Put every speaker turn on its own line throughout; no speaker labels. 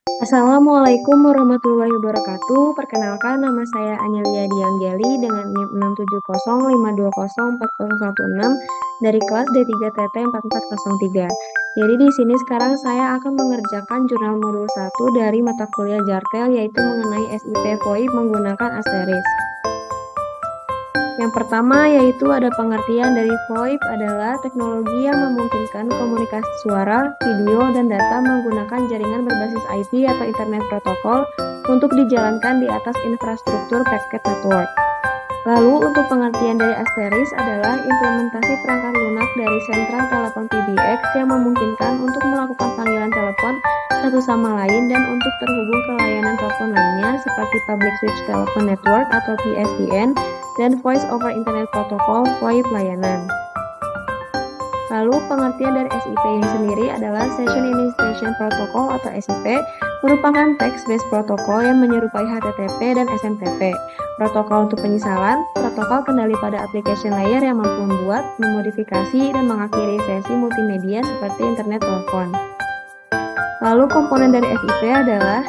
Assalamualaikum warahmatullahi wabarakatuh. Perkenalkan, nama saya Anyelia Dianggeli dengan NIM 67052040016 dari kelas D3TT 4403. Jadi di sini sekarang saya akan mengerjakan jurnal modul 1 dari mata kuliah Jartel, yaitu mengenai SIP VoIP menggunakan asterisk. Yang pertama yaitu ada pengertian dari VoIP adalah teknologi yang memungkinkan komunikasi suara, video, dan data menggunakan jaringan berbasis IP atau Internet Protocol untuk dijalankan di atas infrastruktur packet network. Lalu untuk pengertian dari asterisk adalah implementasi perangkat lunak dari sentral telepon PBX yang memungkinkan untuk melakukan panggilan telepon satu sama lain dan untuk terhubung ke layanan telepon lainnya seperti Public Switch Telephone Network atau PSTN dan Voice over Internet Protocol VoIP layanan. Lalu pengertian dari SIP ini sendiri adalah Session Initiation Protocol atau SIP merupakan text-based protokol yang menyerupai HTTP dan SMTP. Protokol untuk penyisalan, protokol kendali pada application layer yang mampu membuat, memodifikasi, dan mengakhiri sesi multimedia seperti internet telepon. Lalu komponen dari SIP adalah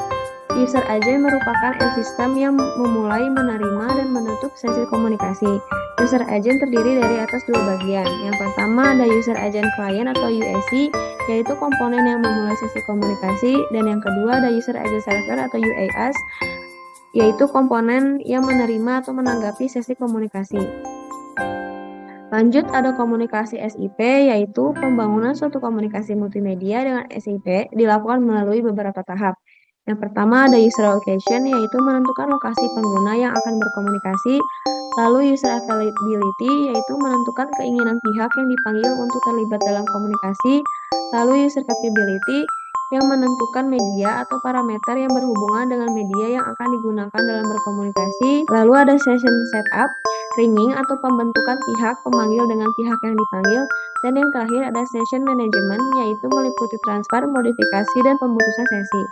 User Agent merupakan end system yang memulai, menerima, dan menutup sesi komunikasi. User Agent terdiri dari atas dua bagian. Yang pertama ada User Agent Client atau UAC, yaitu komponen yang memulai sesi komunikasi, dan yang kedua ada User Agent Server atau UAS, yaitu komponen yang menerima atau menanggapi sesi komunikasi. Lanjut ada komunikasi SIP, yaitu pembangunan suatu komunikasi multimedia dengan SIP dilakukan melalui beberapa tahap. Yang pertama ada user location, yaitu menentukan lokasi pengguna yang akan berkomunikasi. Lalu user availability, yaitu menentukan keinginan pihak yang dipanggil untuk terlibat dalam komunikasi. Lalu user capability, yang menentukan media atau parameter yang berhubungan dengan media yang akan digunakan dalam berkomunikasi. Lalu ada session setup, ringing atau pembentukan pihak pemanggil dengan pihak yang dipanggil. Dan yang terakhir ada session management, yaitu meliputi transfer, modifikasi, dan pemutusan sesi.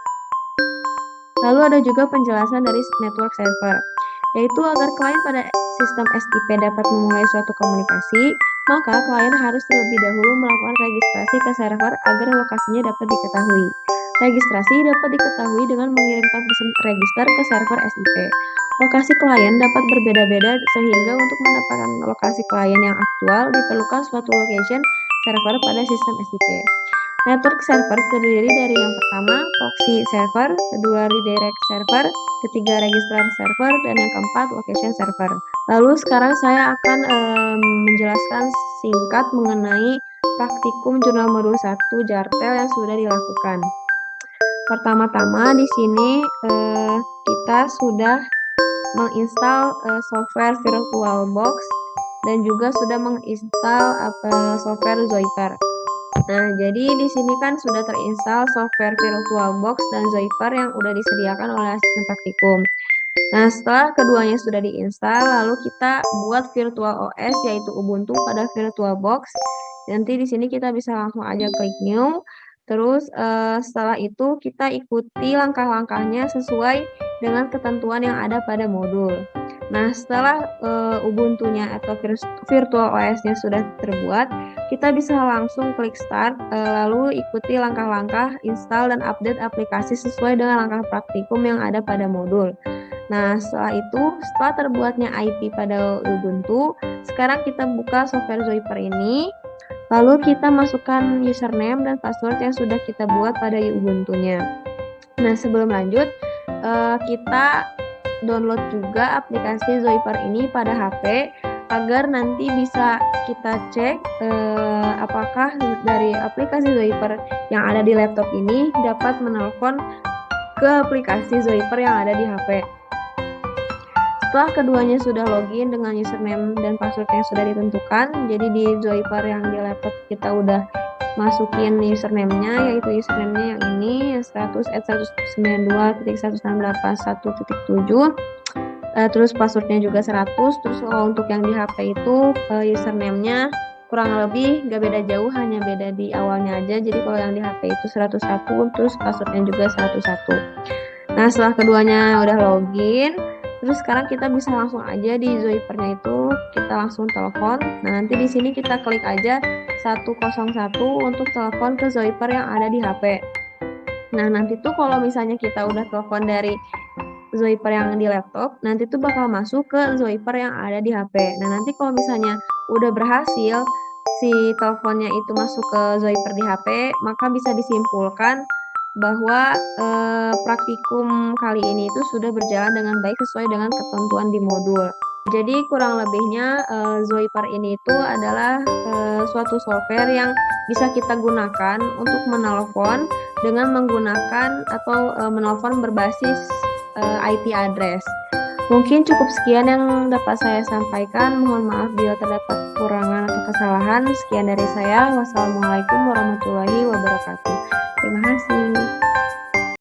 Lalu ada juga penjelasan dari network server, yaitu agar klien pada sistem SIP dapat memulai suatu komunikasi, maka klien harus terlebih dahulu melakukan registrasi ke server agar lokasinya dapat diketahui. Registrasi dapat diketahui dengan mengirimkan pesan register ke server SIP. Lokasi klien dapat berbeda-beda sehingga untuk mendapatkan lokasi klien yang aktual diperlukan suatu location server pada sistem SIP. Network server terdiri dari yang pertama proxy server, kedua redirect server, ketiga registrar server, dan yang keempat location server. Lalu sekarang saya akan menjelaskan singkat mengenai praktikum jurnal modul 1 Jartel yang sudah dilakukan. Pertama-tama di sini kita sudah menginstal software VirtualBox dan juga sudah menginstal software Zoiper. Nah, jadi di sini kan sudah terinstall software VirtualBox dan Zoiper yang udah disediakan oleh asisten praktikum. Nah, setelah keduanya sudah diinstal, lalu kita buat virtual OS yaitu Ubuntu pada VirtualBox. Nanti di sini kita bisa langsung aja klik new. Terus setelah itu kita ikuti langkah-langkahnya sesuai dengan ketentuan yang ada pada modul. Nah, setelah Ubuntu-nya atau virtual OS-nya sudah terbuat, kita bisa langsung klik start, lalu ikuti langkah-langkah install dan update aplikasi sesuai dengan langkah praktikum yang ada pada modul. Nah, setelah itu, setelah terbuatnya IP pada Ubuntu, sekarang kita buka software Zoiper ini, lalu kita masukkan username dan password yang sudah kita buat pada Ubuntu-nya. Nah, sebelum lanjut, kita download juga aplikasi Zoiper ini pada HP agar nanti bisa kita cek apakah dari aplikasi Zoiper yang ada di laptop ini dapat menelpon ke aplikasi Zoiper yang ada di HP. Setelah keduanya sudah login dengan username dan password yang sudah ditentukan, jadi di Zoiper yang di laptop kita udah masukin username-nya, yaitu username-nya yang ini, yang 100@192.168.1.7. Terus passwordnya juga 100. Terus untuk yang di HP itu username-nya kurang lebih gak beda jauh, hanya beda di awalnya aja. Jadi kalau yang di HP itu 101, terus passwordnya juga 101. Nah, setelah keduanya udah login, terus sekarang kita bisa langsung aja di Zoiper-nya itu kita langsung telepon. Nah, nanti di sini kita klik aja 101 untuk telepon ke Zoiper yang ada di HP. Nah, nanti tuh kalau misalnya kita udah telepon dari Zoiper yang di laptop, nanti tuh bakal masuk ke Zoiper yang ada di HP. Nah, nanti kalau misalnya udah berhasil si teleponnya itu masuk ke Zoiper di HP, maka bisa disimpulkan bahwa, praktikum kali ini itu sudah berjalan dengan baik sesuai dengan ketentuan di modul. Jadi kurang lebihnya, Zoiper ini itu adalah, suatu software yang bisa kita gunakan untuk menelpon dengan menggunakan atau, menelpon berbasis IP address. Mungkin cukup sekian yang dapat saya sampaikan. Mohon maaf bila terdapat kekurangan atau kesalahan. Sekian dari saya. Wassalamualaikum warahmatullahi wabarakatuh. Terima kasih.